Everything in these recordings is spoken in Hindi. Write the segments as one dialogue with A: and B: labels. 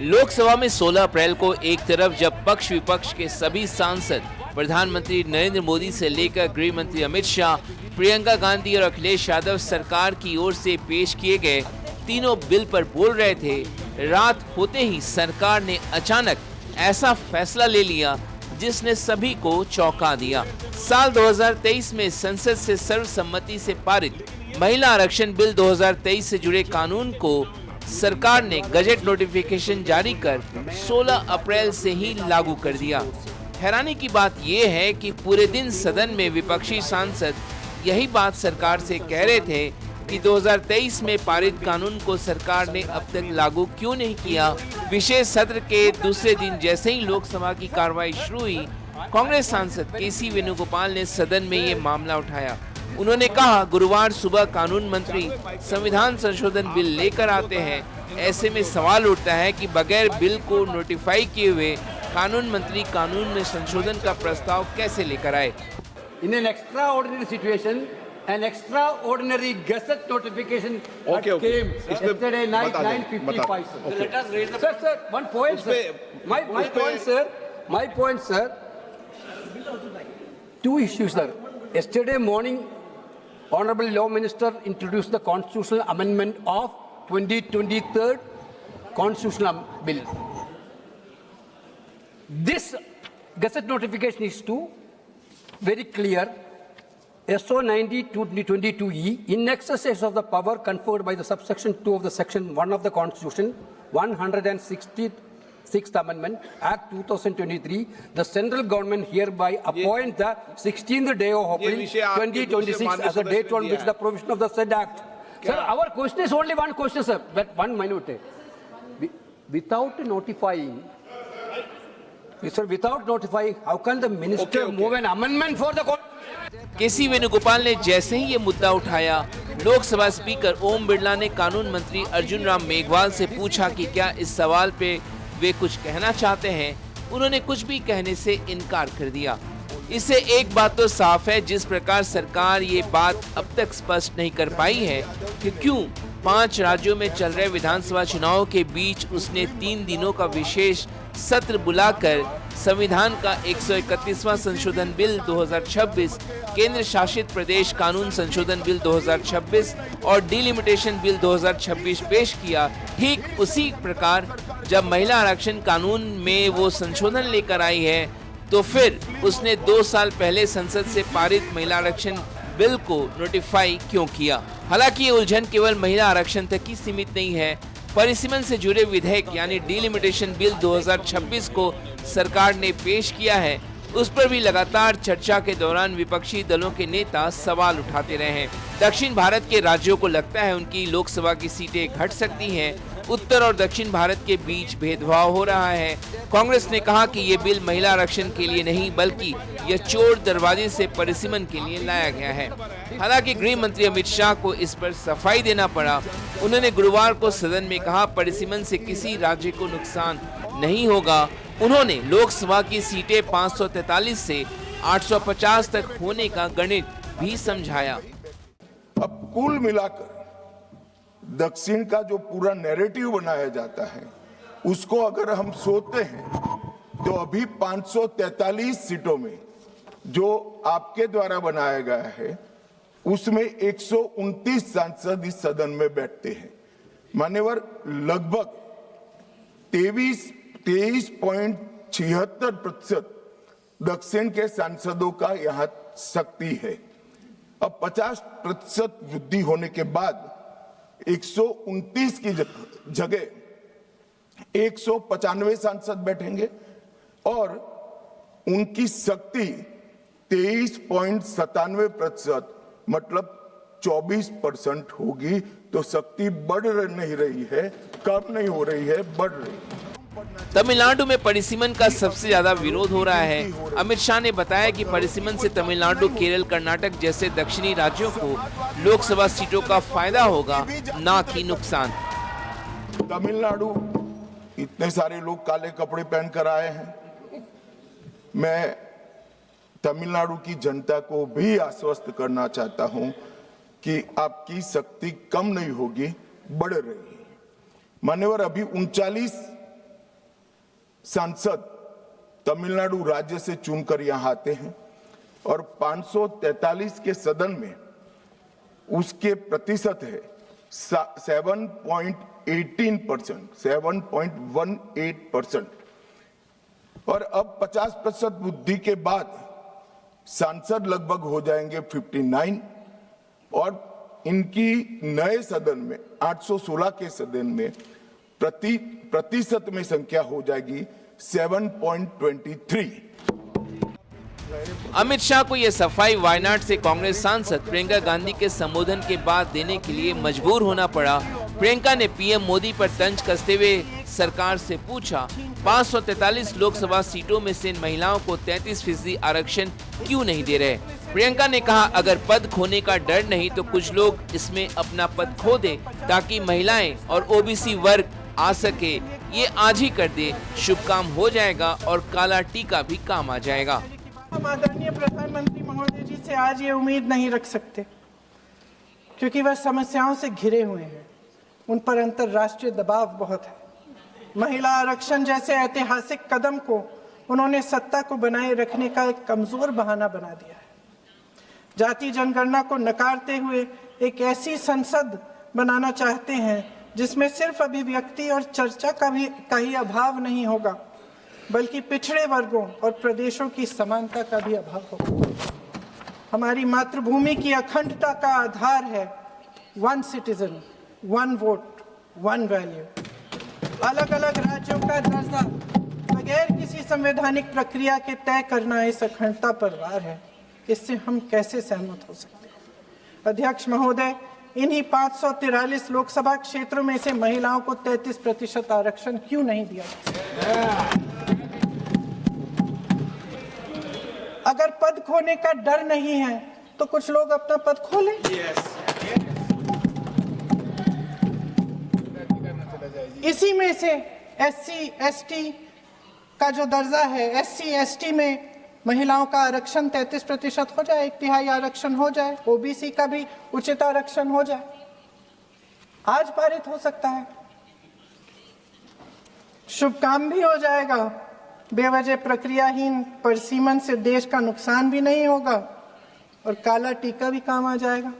A: लोकसभा में 16 अप्रैल को एक तरफ जब पक्ष विपक्ष के सभी सांसद प्रधानमंत्री नरेंद्र मोदी से लेकर गृह मंत्री अमित शाह, प्रियंका गांधी और अखिलेश यादव सरकार की ओर से पेश किए गए तीनों बिल पर बोल रहे थे, रात होते ही सरकार ने अचानक ऐसा फैसला ले लिया जिसने सभी को चौंका दिया। साल 2023 में संसद से सर्वसम्मति से पारित महिला आरक्षण बिल 2023 से जुड़े कानून को सरकार ने गजट नोटिफिकेशन जारी कर 16 अप्रैल से ही लागू कर दिया। हैरानी की बात यह है कि पूरे दिन सदन में विपक्षी सांसद यही बात सरकार से कह रहे थे कि 2023 में पारित कानून को सरकार ने अब तक लागू क्यों नहीं किया। विशेष सत्र के दूसरे दिन जैसे ही लोकसभा की कार्रवाई शुरू हुई, कांग्रेस सांसद केसी वेणुगोपाल ने सदन में ये मामला उठाया। उन्होंने कहा, गुरुवार सुबह कानून मंत्री संविधान संशोधन बिल लेकर आते हैं, ऐसे में सवाल उठता है कि बगैर बिल को नोटिफाई किए हुए कानून मंत्री कानून में संशोधन का प्रस्ताव कैसे लेकर आए।
B: In an extraordinary situation, an extraordinary gazette notification came yesterday night 9:55. Let us raise the sir, one point, sir. My point, sir. Two issues, sir. Yesterday morning, Honorable Law Minister introduced the constitutional amendment of 2023 constitutional bill. This gazette notification is very clear. SO 90/2022E, in exercise of the power conferred by the subsection 2 of the section 1 of the Constitution, 166th Amendment, Act 2023, the central government hereby appoints the 16th day of April 2026 as the date on which the provision of the said Act. Sir, our question is only one question, sir. But 1 minute. Without notifying, how can the minister move an amendment for the court?
A: केसी वेणुगोपाल ने जैसे ही ये मुद्दा उठाया, लोकसभा स्पीकर ओम बिरला ने कानून मंत्री अर्जुन राम मेघवाल से पूछा कि क्या इस सवाल पे वे कुछ कहना चाहते हैं। उन्होंने कुछ भी कहने से इनकार कर दिया। इससे एक बात तो साफ है, जिस प्रकार सरकार ये बात अब तक स्पष्ट नहीं कर पाई है कि क्यों 5 राज्यों में चल रहे विधानसभा चुनाव के बीच उसने 3 दिनों का विशेष सत्र बुलाकर संविधान का 131वां संशोधन बिल 2026, केंद्र शासित प्रदेश कानून संशोधन बिल 2026 और डिलिमिटेशन बिल 2026 पेश किया। ठीक उसी प्रकार जब महिला आरक्षण कानून में वो संशोधन लेकर आई है, तो फिर उसने 2 साल पहले संसद से पारित महिला आरक्षण बिल को नोटिफाई क्यों किया। हालांकि ये उलझन केवल महिला आरक्षण तक ही सीमित नहीं है। परिसीमन से जुड़े विधेयक यानी डिलिमिटेशन बिल 2026 को सरकार ने पेश किया है, उस पर भी लगातार चर्चा के दौरान विपक्षी दलों के नेता सवाल उठाते रहे हैं। दक्षिण भारत के राज्यों को लगता है उनकी लोकसभा की सीटें घट सकती हैं। उत्तर और दक्षिण भारत के बीच भेदभाव हो रहा है। कांग्रेस ने कहा कि ये बिल महिला आरक्षण के लिए नहीं, बल्कि यह चोर दरवाजे से परिसीमन के लिए लाया गया है। हालांकि गृह मंत्री अमित शाह को इस पर सफाई देना पड़ा। उन्होंने गुरुवार को सदन में कहा, परिसीमन से किसी राज्य को नुकसान नहीं होगा। उन्होंने लोकसभा की सीटें 543 से 850 तक होने का गणित भी समझाया।
C: अब कुल मिलाकर दक्षिण का जो पूरा नैरेटिव बनाया जाता है, उसको अगर हम सोचते हैं तो अभी 543 सीटों में जो आपके द्वारा बनाया गया है, उसमें 129 सांसद इस सदन में बैठते हैं। मान्यवर, लगभग 23.76% दक्षिण के सांसदों का यहाँ शक्ति है। अब 50% वृद्धि होने के बाद 129 की जगह 195 सांसद बैठेंगे और उनकी शक्ति 23.97%, मतलब 24% होगी। तो शक्ति बढ़ नहीं रही है, कम नहीं हो रही है, बढ़ रही है।
A: तमिलनाडु में परिसीमन का सबसे ज्यादा विरोध हो रहा है। अमित शाह ने बताया कि परिसीमन से तमिलनाडु, केरल, कर्नाटक जैसे दक्षिणी राज्यों को लोकसभा सीटों का फायदा होगा, ना कि नुकसान।
C: तमिलनाडु, इतने सारे लोग काले कपड़े पहनकर आए हैं। मैं तमिलनाडु की जनता को भी आश्वस्त करना चाहता हूं कि आपकी शक्ति कम नहीं होगी, बढ़ रही है। मान्यवर, अभी 39 सांसद तमिलनाडु राज्य से चुनकर यहाँ आते हैं और 543 के सदन में उसके प्रतिशत है 7.18%, और अब 50% वृद्धि के बाद सांसद लगभग हो जाएंगे 59, और इनकी नए सदन में 816 के सदन में प्रतिशत में संख्या हो जाएगी 7.23।
A: अमित शाह को यह सफाई वायनाड से कांग्रेस सांसद प्रियंका गांधी के संबोधन के बाद देने के लिए मजबूर होना पड़ा। प्रियंका ने पीएम मोदी पर तंज कसते हुए सरकार से पूछा, 543 लोकसभा सीटों में से महिलाओं को 33% आरक्षण क्यों नहीं दे रहे। प्रियंका ने कहा, अगर पद खोने का डर नहीं तो कुछ लोग इसमें अपना पद खो दे ताकि महिलाएं और ओबीसी वर्ग आ सके। ये आज ही कर दे, शुभ काम हो जाएगा और काला टीका भी काम आ जाएगा।
D: हम आदरणीय प्रधानमंत्री महोदय जी से आज ये उम्मीद नहीं रख सकते, क्योंकि वह समस्याओं से घिरे हुए हैं। उन पर अंतर्राष्ट्रीय दबाव बहुत है। महिला आरक्षण जैसे ऐतिहासिक कदम को उन्होंने सत्ता को बनाए रखने का एक कमजोर बहाना बना दिया है। जाति जनगणना को नकारते हुए एक ऐसी संसद बनाना चाहते हैं जिसमें सिर्फ अभिव्यक्ति और चर्चा का ही अभाव नहीं होगा, बल्कि पिछड़े वर्गों और प्रदेशों की समानता का भी अभाव होगा। हमारी मातृभूमि की अखंडता का आधार है 1 सिटीजन 1 वोट 1 वैल्यू। अलग अलग राज्यों का दर्जा बगैर किसी संवैधानिक प्रक्रिया के तय करना इस अखंडता पर वार है। इससे हम कैसे सहमत हो सकते हैं? अध्यक्ष महोदय, इन्हीं 543 लोकसभा क्षेत्रों में से महिलाओं को 33% आरक्षण क्यों नहीं दिया? अगर पद खोने का डर नहीं है तो कुछ लोग अपना पद खोलें। इसी में से SC ST का जो दर्जा है, SC ST में महिलाओं का आरक्षण 33% हो जाए, 1/3 आरक्षण हो जाए, OBC का भी उचित आरक्षण हो जाए, आज पारित हो सकता है। शुभ काम भी हो जाएगा, बेवजह प्रक्रियाहीन परिसीमन से देश का नुकसान भी नहीं होगा और काला टीका भी काम आ जाएगा।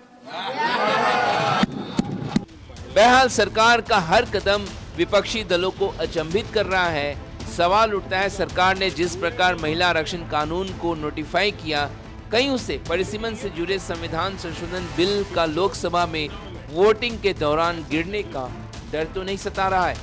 A: बहरहाल सरकार का हर कदम विपक्षी दलों को अचंभित कर रहा है। सवाल उठता है, सरकार ने जिस प्रकार महिला आरक्षण कानून को नोटिफाई किया, कहीं उसे परिसीमन से जुड़े संविधान संशोधन बिल का लोकसभा में वोटिंग के दौरान गिरने का डर तो नहीं सता रहा है।